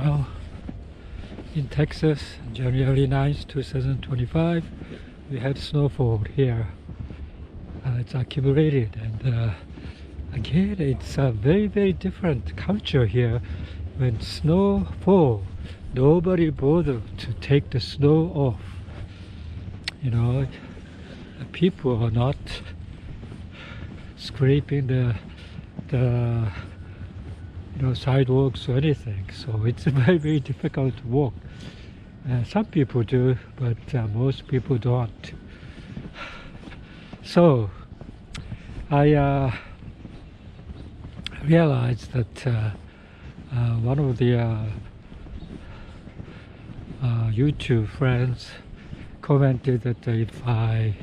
Well, in Texas, January 9th, 2025, we had snowfall here. It's accumulated, and again, it's a very, very different culture here. When snow fall, nobody bothered to take the snow off. You know, people are not scraping the sidewalks or anything, so it's very, very difficult to walk. Some people do, but most people don't. So I realized that one of the YouTube friends commented that if I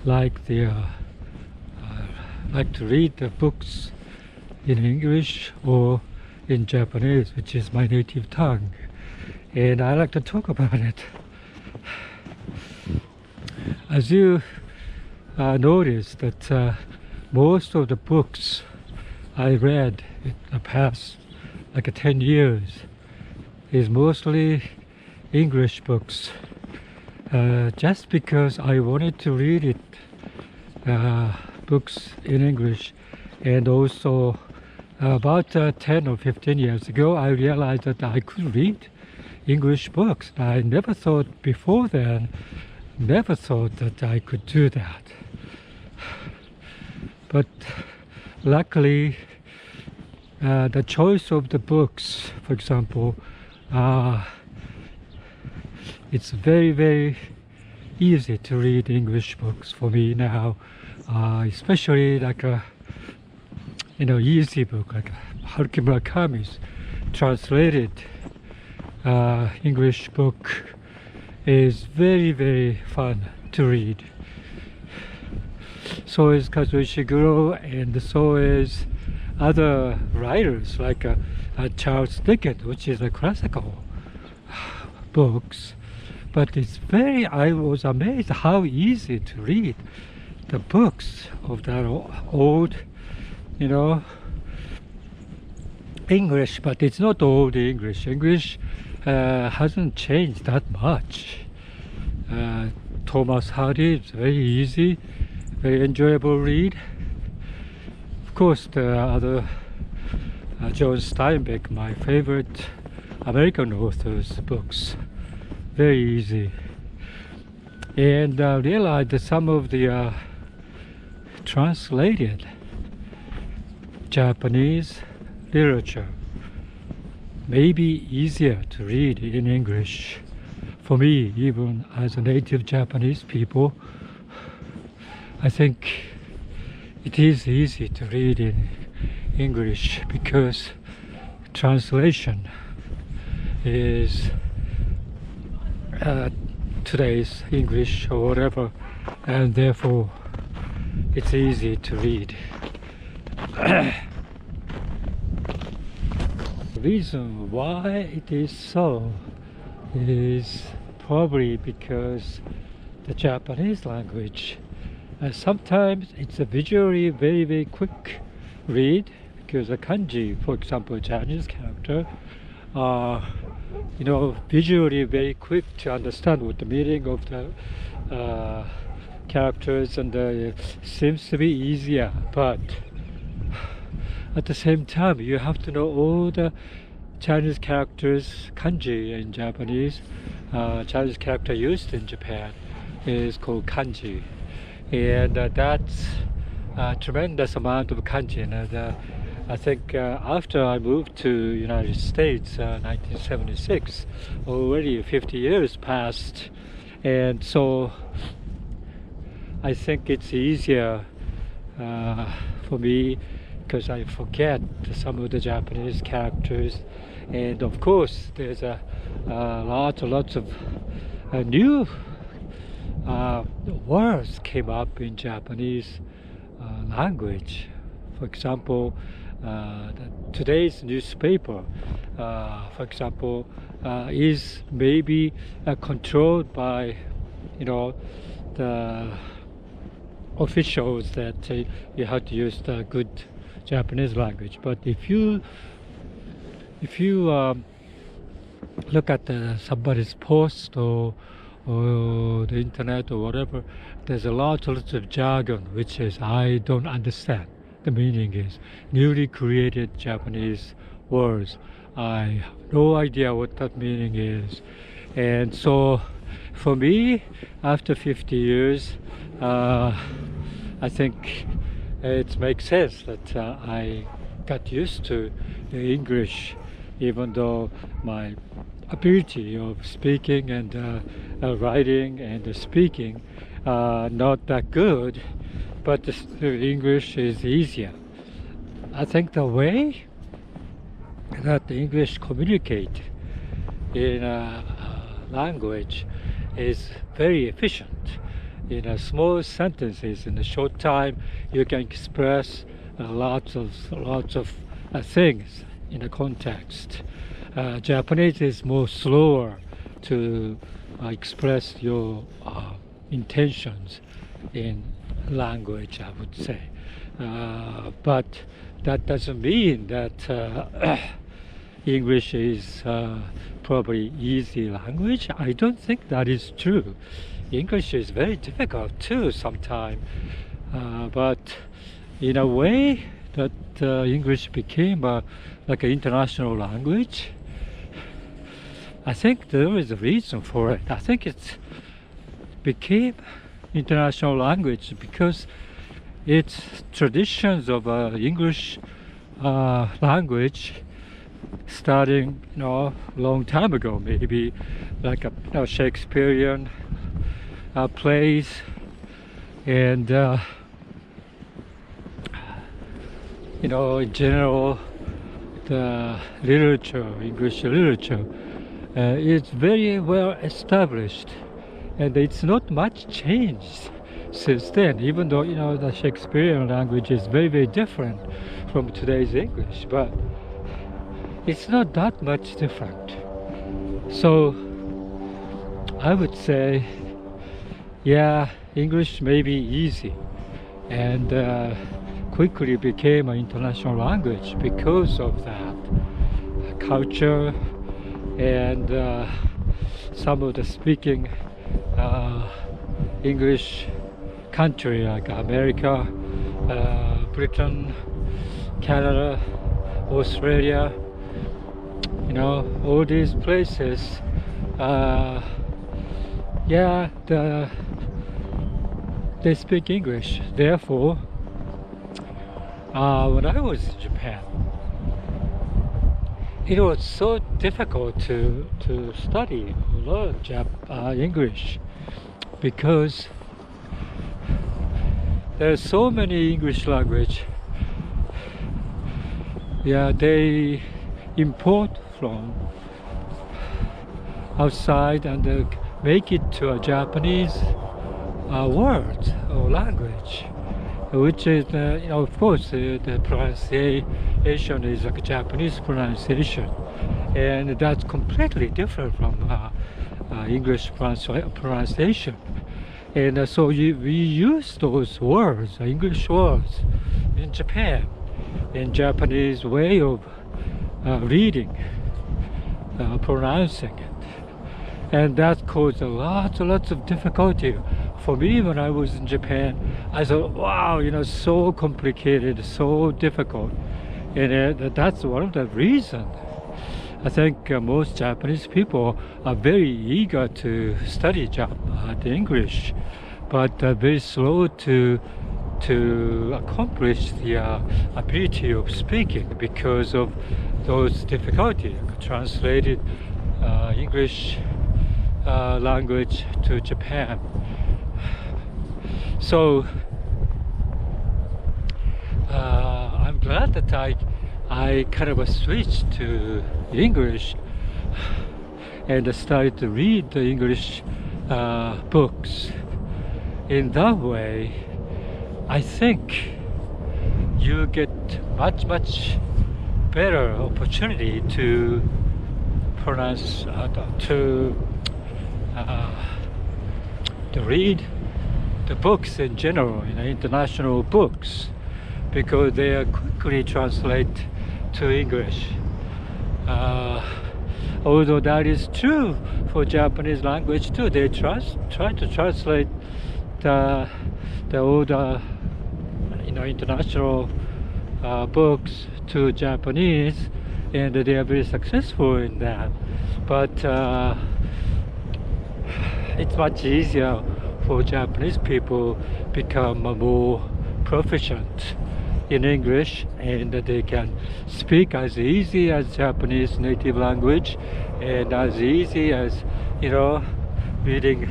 like to read the books in English or in Japanese, which is my native tongue, and I like to talk about it. As you notice that most of the books I read in the past like 10 years is mostly English books, just because I wanted to read it books in English. And also about 10 or 15 years ago, I realized that I could read English books. I never thought before then, never thought that I could do that. But luckily, the choice of the books, for example, it's very, very easy to read English books for me now, especially like a easy book like Haruki Murakami's translated English book is very, very fun to read. So is Kazuo Ishiguro, and so is other writers like Charles Dickens, which is a classical books. But I was amazed how easy to read the books of that old English, but it's not old English. English hasn't changed that much. Thomas Hardy is very easy, very enjoyable read. Of course, the other John Steinbeck, my favorite American author's books, very easy. And I realized that some of the translated Japanese literature may be easier to read in English. For me, even as a native Japanese people, I think it is easy to read in English because translation is today's English or whatever, and therefore it's easy to read. The reason why it is so is probably because the Japanese language, sometimes it's a visually very, very quick read, because a kanji, for example, Chinese character, visually very quick to understand what the meaning of the characters, and seems to be easier. But at the same time, you have to know all the Chinese characters, kanji in Japanese. Chinese character used in Japan is called kanji, and that's a tremendous amount of kanji. And I think after I moved to United States, 1976, already 50 years passed, and so I think it's easier for me because I forget some of the Japanese characters, and of course there's lots of new words came up in Japanese language. For example, today's newspaper, for example, is maybe controlled by the officials that you have to use the good Japanese language. But if you look at somebody's post or the internet or whatever, there's a lot of jargon which is I don't understand. The meaning is newly created Japanese words. I have no idea what that meaning is. And so for me, after 50 years, I think it makes sense that I got used to the English, even though my ability of speaking and writing and speaking not that good, but the English is easier. I think the way that the English communicate in a language is very efficient. In a small sentences, in a short time, you can express lots of things in a context. Japanese is more slower to express your intentions in language, I would say. But that doesn't mean that English is probably easy language. I don't think that is true. English is very difficult too sometimes. But in a way that English became like an international language, I think there is a reason for it. I think it became international language because its traditions of English language starting long time ago, maybe like a Shakespearean plays and in general the literature, English literature is very well established, and it's not much changed since then, even though the Shakespearean language is very, very different from today's English, but it's not that much different. So I would say, yeah, English may be easy and quickly became an international language because of that culture and some of the speaking English country like America, Britain, Canada, Australia, all these places, they speak English. Therefore, when I was in Japan, it was so difficult to study or learn English because there are so many English language. They import from outside and make it to a Japanese word or language, which is, of course, the pronunciation is like a Japanese pronunciation, and that's completely different from English pronunciation. And so we use those words, English words, in Japan, in Japanese way of reading, pronouncing it. And that caused lots of difficulty for me when I was in Japan. I thought, wow, so complicated, so difficult. And that's one of the reasons. I think most Japanese people are very eager to study the English, but very slow to accomplish the ability of speaking because of those difficulties. Translated English language to Japan. So I'm glad that I kind of switched to English and started to read the English books. In that way, I think you get much better opportunity to pronounce, to read the books in general, international books, because they are quickly translate to English. Although that is true for Japanese language too. They try to translate the all the international books to Japanese, and they are very successful in that. But it's much easier for Japanese people become more proficient in English, and they can speak as easy as Japanese native language, and as easy as reading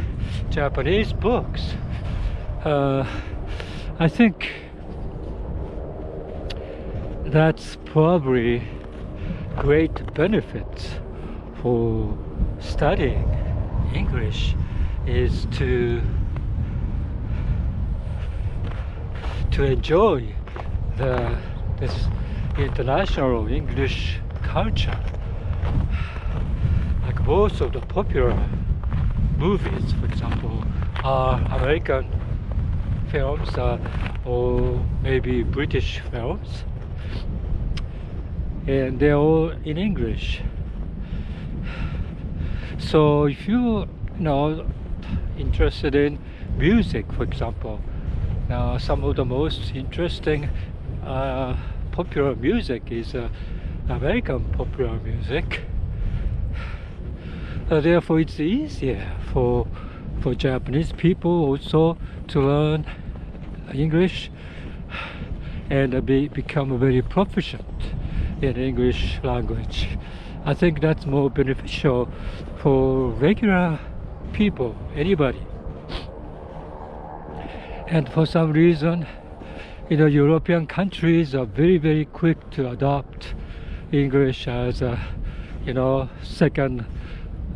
Japanese books. I think that's probably great benefits for studying English, is to enjoy this international English culture. Like most of the popular movies, for example, are American films or maybe British films, and they're all in English. So if you interested in music, for example, now some of the most interesting popular music is American popular music. Therefore, it's easier for Japanese people also to learn English and become very proficient in English language. I think that's more beneficial for regular people, anybody. And for some reason, European countries are very, very quick to adopt English as a, second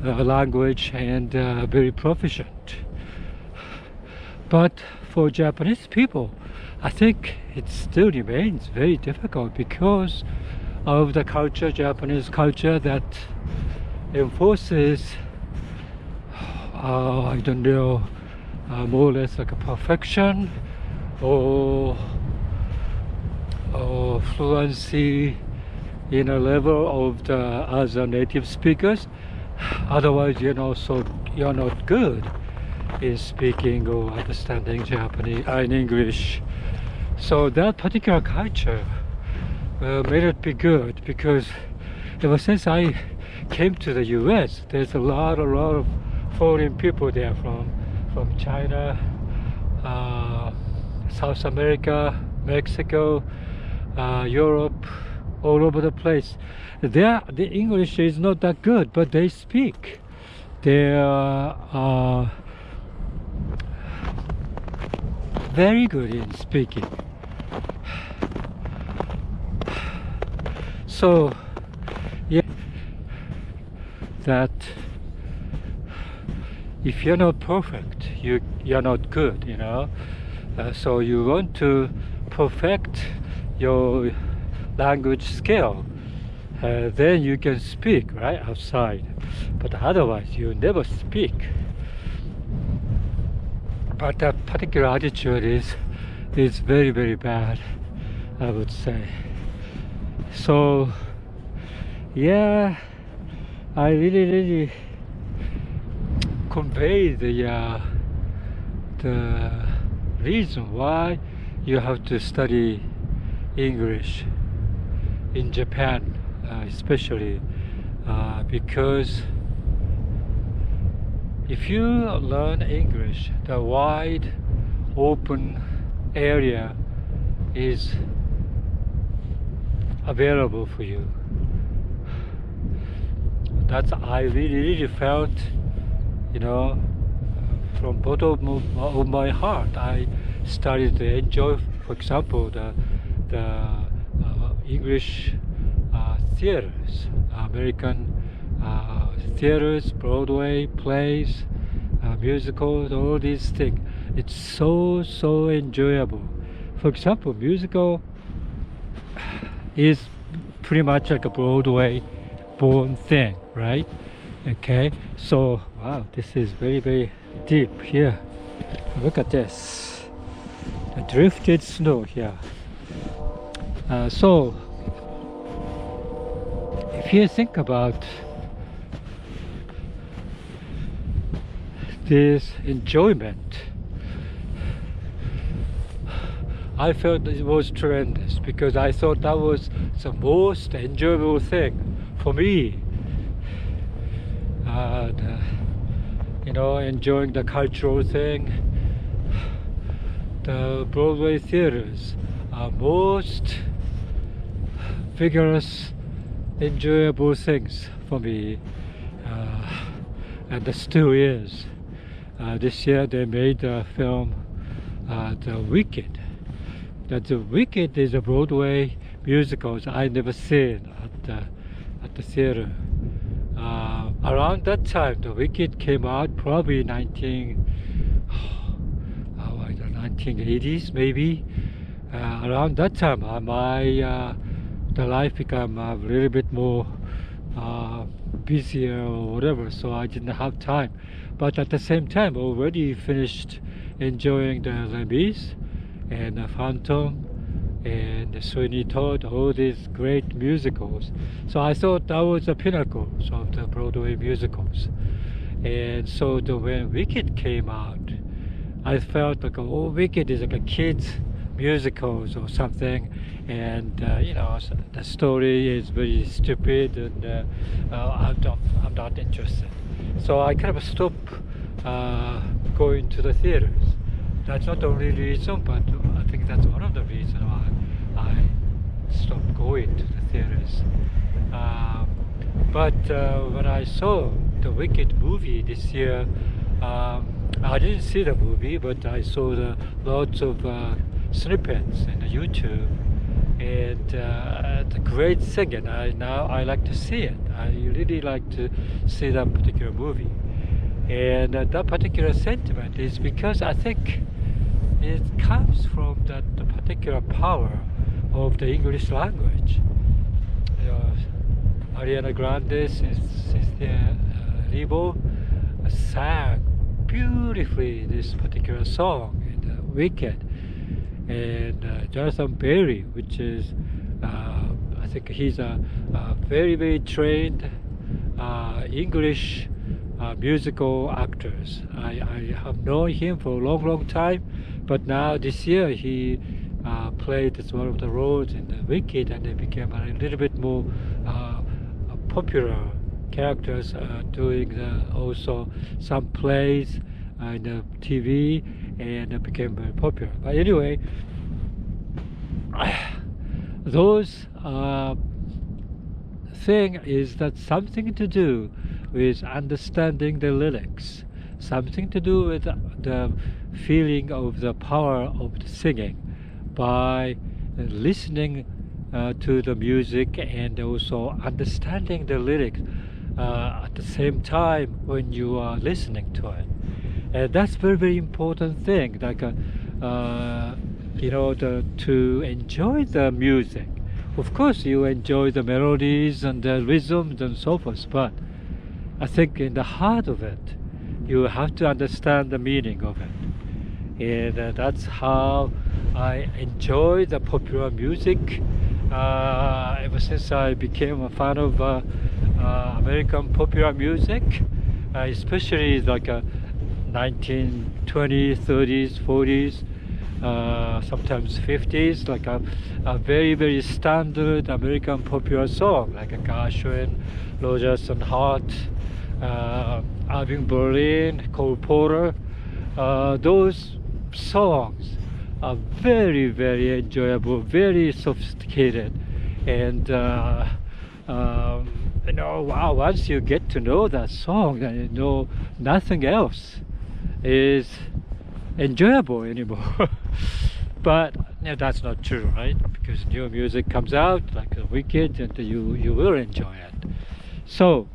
language, and very proficient. But for Japanese people, I think it still remains very difficult because of the culture, Japanese culture, that enforces, I don't know, more or less like a perfection or fluency in a level of the other native speakers. Otherwise, so you're not good in speaking or understanding Japanese in English. So that particular culture made it be good, because ever since I came to the US, there's a lot of foreign people there from China, South America, Mexico, Europe, all over the place. The English is not that good, but they speak. They are very good in speaking. So, yeah, that if you're not perfect, you're not good, so you want to perfect your language skill, then you can speak right outside, but otherwise you never speak. But that particular attitude is very, very bad, I would say. So yeah, I really convey the reason why you have to study English in Japan, especially because if you learn English, the wide open area is available for you. That's I really felt, from bottom of my heart. I started to enjoy, for example, the English theaters, American theaters, Broadway plays, musicals, all these things. It's so enjoyable. For example, musical is pretty much like a Broadway born thing, right? Okay, so wow, this is very deep here. Look at this, the drifted snow here. So if you think about this enjoyment. I felt it was tremendous because I thought that was the most enjoyable thing for me. Enjoying the cultural thing. The Broadway theaters are most vigorous, enjoyable things for me, and it still is. This year they made a film, The Wicked. The Wicked is a Broadway musical I never seen at the theater. Around that time, The Wicked came out, probably 1980s maybe. Around that time, the life became a little bit more busier or whatever, so I didn't have time. But at the same time, already finished enjoying the Les Mis and the Phantom and the Sweeney Todd, all these great musicals. So I thought that was the pinnacle of the Broadway musicals. And so when Wicked came out, I felt like, oh, Wicked is like a kids musicals or something, and the story is very stupid, and I'm not interested. So I kind of stopped going to the theaters. That's not the only reason, but I think that's one of the reasons why I stopped going to the theaters. But when I saw the Wicked movie this year, I didn't see the movie, but I saw lots of snippets in YouTube, and the great singing. I like to see it. I really like to see that particular movie, and that particular sentiment is because I think it comes from the particular power of the English language. Ariana Grande, Cynthia Erivo sang beautifully this particular song in Wicked, and Jonathan Barry, which is I think he's a very, very trained English musical actors. I have known him for a long time, but now this year he played as one of the roles in the Wicked, and they became a little bit more popular characters, doing also some plays in the TV, and it became very popular. But anyway, those thing is that something to do with understanding the lyrics, something to do with the feeling of the power of the singing by listening to the music and also understanding the lyrics at the same time when you are listening to it. And that's very, very important thing, like to enjoy the music. Of course you enjoy the melodies and the rhythms and so forth, but I think in the heart of it you have to understand the meaning of it. And that's how I enjoy the popular music ever since I became a fan of American popular music, especially like 1920s, 30s, 40s, sometimes 50s, like a very, very standard American popular song, like a Gershwin, Rogers and Hart, Irving Berlin, Cole Porter. Those songs are very, very enjoyable, very sophisticated, and wow, once you get to know that song, then you know nothing else is enjoyable anymore. But that's not true, right? Because new music comes out like The Wicked, and you will enjoy it. So,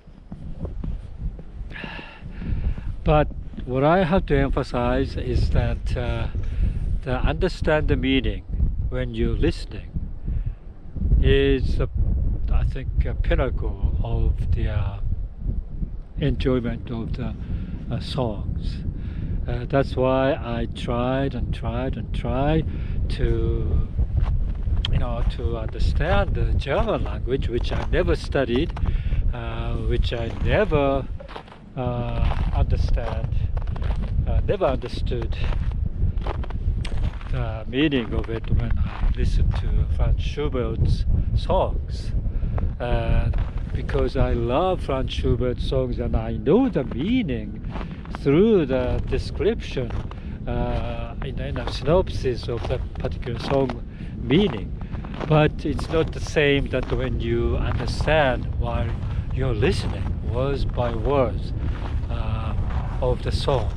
but what I have to emphasize is that to understand the meaning when you're listening is, I think, a pinnacle of the enjoyment of the songs. That's why I tried to understand the German language, which I never studied, which I never understand never understood the meaning of it when I listened to Franz Schubert's songs. Because I love Franz Schubert songs and I know the meaning through the description in a synopsis of that particular song meaning. But it's not the same that when you understand while you're listening words by words of the song.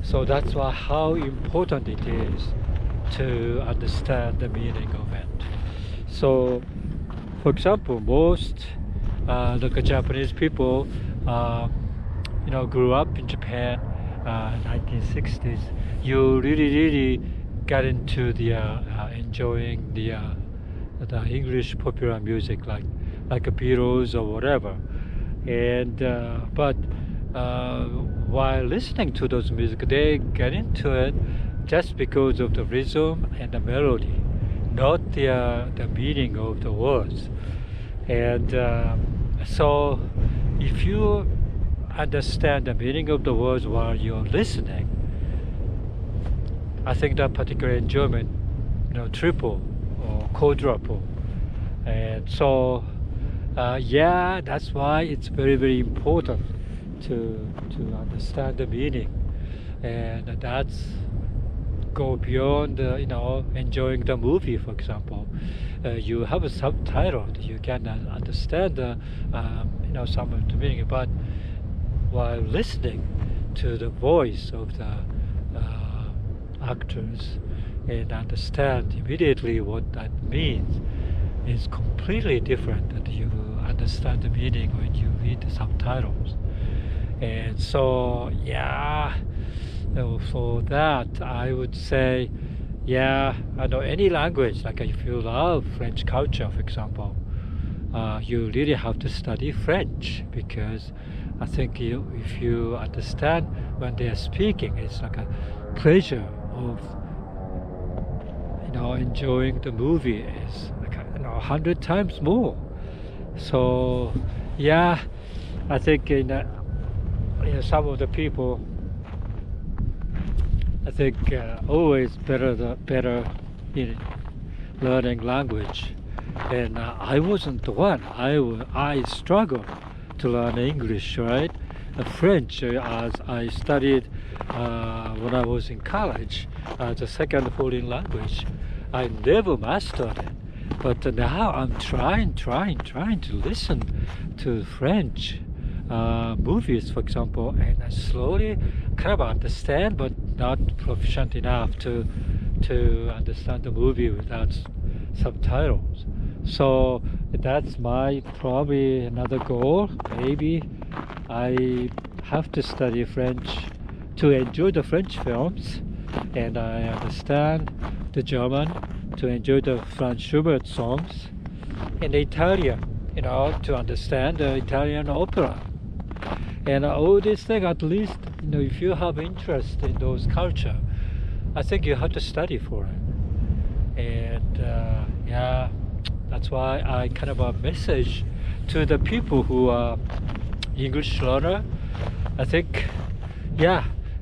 So that's why how important it is to understand the meaning of it. So, for example, most Japanese people, grew up in Japan, 1960s. You really got into the enjoying the English popular music, like a Beatles or whatever. And but while listening to those music, they get into it just because of the rhythm and the melody, not the meaning of the words. And so if you understand the meaning of the words while you're listening, I think that particular enjoyment, triple or quadruple. And so that's why it's very important to understand the meaning, and that's go beyond enjoying the movie. For example, you have a subtitle, you can understand some of the meaning, but while listening to the voice of the actors and understand immediately what that means is completely different than you understand the meaning when you read the subtitles. And so for that I would say, I know any language, like if you love French culture, for example, you really have to study French, because I think if you understand when they are speaking, it's like a pleasure of enjoying the movie is like 100 times more. So I think some of the people, I think always better in learning language, and I wasn't the one. I struggled to learn English, right? French, as I studied when I was in college as a second foreign language, I never mastered it. But now I'm trying to listen to French movies, for example, and I slowly kind of understand, but not proficient enough to understand the movie without subtitles. So that's my probably another goal. Maybe I have to study French to enjoy the French films, and I understand the German to enjoy the Franz Schubert songs, and Italian, to understand the Italian opera. And all these things, at least, if you have interest in those culture, I think you have to study for it. And that's why I kind of a message to the people who are English learner. I think,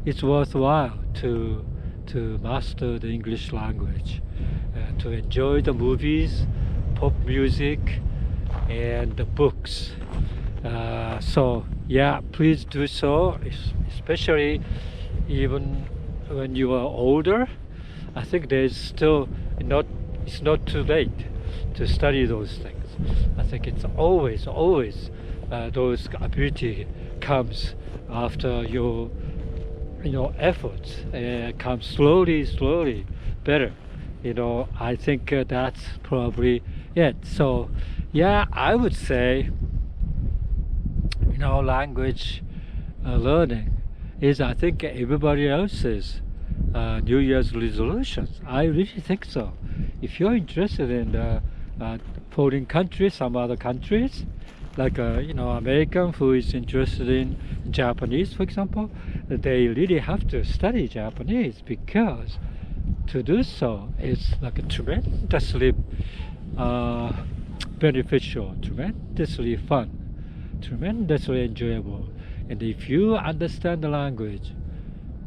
it's worthwhile to master the English language, to enjoy the movies, pop music, and the books. So please do so, especially even when you are older. I think there's still it's not too late to study those things. I think it's always those ability comes after your efforts, comes slowly better. I think that's probably it. So I would say language learning is, I think, everybody else's New Year's resolutions. I really think so. If you're interested in foreign countries, some other countries, like American who is interested in Japanese, for example, they really have to study Japanese, because to do so is like a tremendously beneficial, tremendously fun, tremendously enjoyable. And if you understand the language,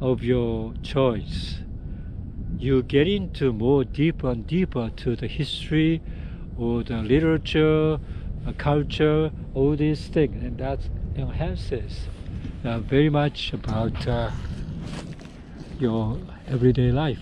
of your choice, you get into more deeper and deeper to the history or the literature, culture, all these things, and that enhances very much about your everyday life.